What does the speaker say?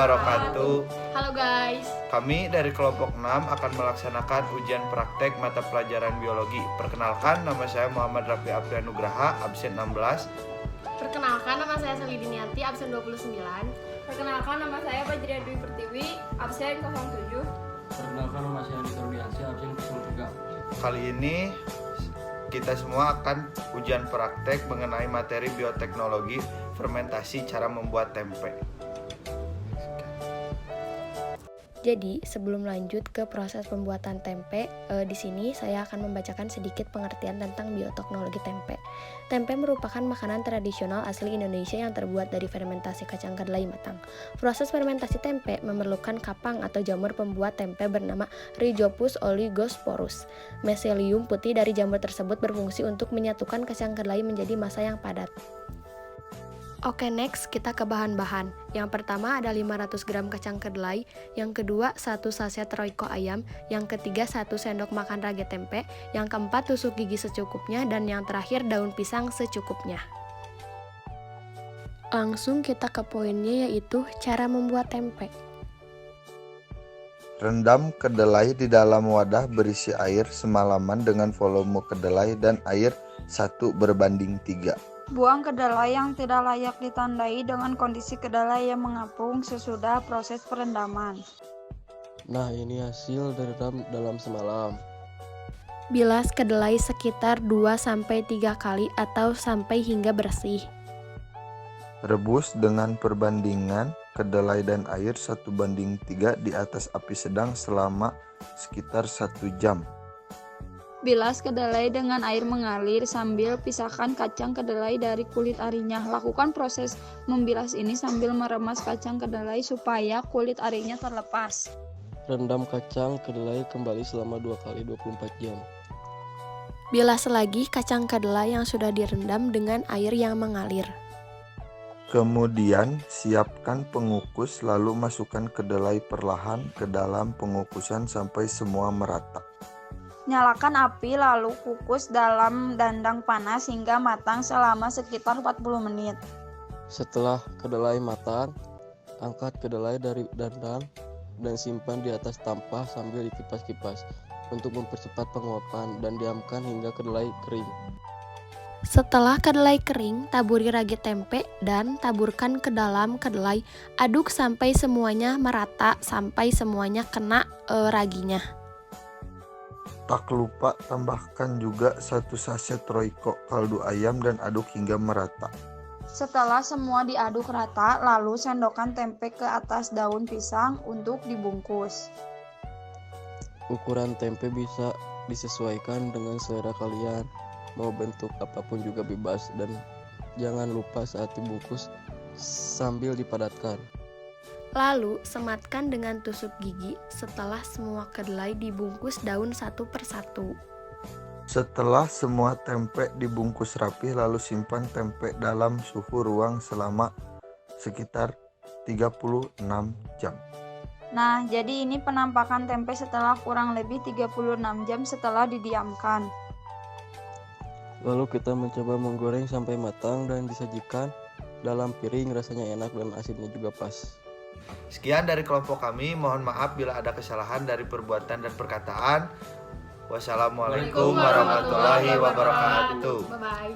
wabarakatuh. Halo guys. Kami dari kelompok 6 akan melaksanakan ujian praktek mata pelajaran biologi. Perkenalkan, nama saya Muhammad Rafi Aprianugraha, absen 16. Perkenalkan, nama saya Sally Diniati, absen 29. Perkenalkan, nama saya Fajria Dwi Pertiwi, absen 07. Perkenalkan, nama saya Andika Rudiansyah, absen 03. Kali ini kita semua akan ujian praktek mengenai materi bioteknologi fermentasi cara membuat tempe. Jadi, sebelum lanjut ke proses pembuatan tempe, di sini saya akan membacakan sedikit pengertian tentang bioteknologi tempe. Tempe merupakan makanan tradisional asli Indonesia yang terbuat dari fermentasi kacang kedelai matang. Proses fermentasi tempe memerlukan kapang atau jamur pembuat tempe bernama Rhizopus oligosporus. Miselium putih dari jamur tersebut berfungsi untuk menyatukan kacang kedelai menjadi massa yang padat. Oke, next kita ke bahan-bahan. Yang pertama ada 500 gram kacang kedelai, yang kedua 1 saset royco ayam, yang ketiga 1 sendok makan ragi tempe, yang keempat tusuk gigi secukupnya, dan yang terakhir daun pisang secukupnya. Langsung kita ke poinnya, yaitu cara membuat tempe. Rendam kedelai di dalam wadah berisi air semalaman dengan volume kedelai dan air 1:3. Buang kedelai yang tidak layak ditandai dengan kondisi kedelai yang mengapung sesudah proses perendaman. Nah, ini hasil direndam dalam semalam. Bilas kedelai sekitar 2-3 kali atau sampai hingga bersih. Rebus dengan perbandingan kedelai dan air 1:3 di atas api sedang selama sekitar 1 jam. Bilas kedelai dengan air mengalir sambil pisahkan kacang kedelai dari kulit arinya. Lakukan proses membilas ini sambil meremas kacang kedelai supaya kulit arinya terlepas. Rendam kacang kedelai kembali selama 2 kali 24 jam. Bilas lagi kacang kedelai yang sudah direndam dengan air yang mengalir. Kemudian siapkan pengukus lalu masukkan kedelai perlahan ke dalam pengukusan sampai semua merata. Nyalakan api lalu kukus dalam dandang panas hingga matang selama sekitar 40 menit. Setelah kedelai matang, angkat kedelai dari dandang dan simpan di atas tampah sambil dikipas-kipas untuk mempercepat penguapan dan diamkan hingga kedelai kering. Setelah kedelai kering, taburi ragi tempe dan taburkan ke dalam kedelai. Aduk sampai semuanya merata, sampai semuanya kena raginya. Tak lupa tambahkan juga 1 saset royco kaldu ayam dan aduk hingga merata. Setelah semua diaduk rata, lalu sendokkan tempe ke atas daun pisang untuk dibungkus. Ukuran tempe bisa disesuaikan dengan selera kalian. Mau bentuk apapun juga bebas, dan jangan lupa saat dibungkus sambil dipadatkan. Lalu sematkan dengan tusuk gigi setelah semua kedelai dibungkus daun satu persatu. Setelah semua tempe dibungkus rapi, lalu simpan tempe dalam suhu ruang selama sekitar 36 jam. Nah, jadi ini penampakan tempe setelah kurang lebih 36 jam setelah didiamkan. Lalu kita mencoba menggoreng sampai matang dan disajikan dalam piring. Rasanya enak dan asinnya juga pas. Sekian dari kelompok kami, mohon maaf bila ada kesalahan dari perbuatan dan perkataan. Wassalamualaikum warahmatullahi wabarakatuh. Bye-bye.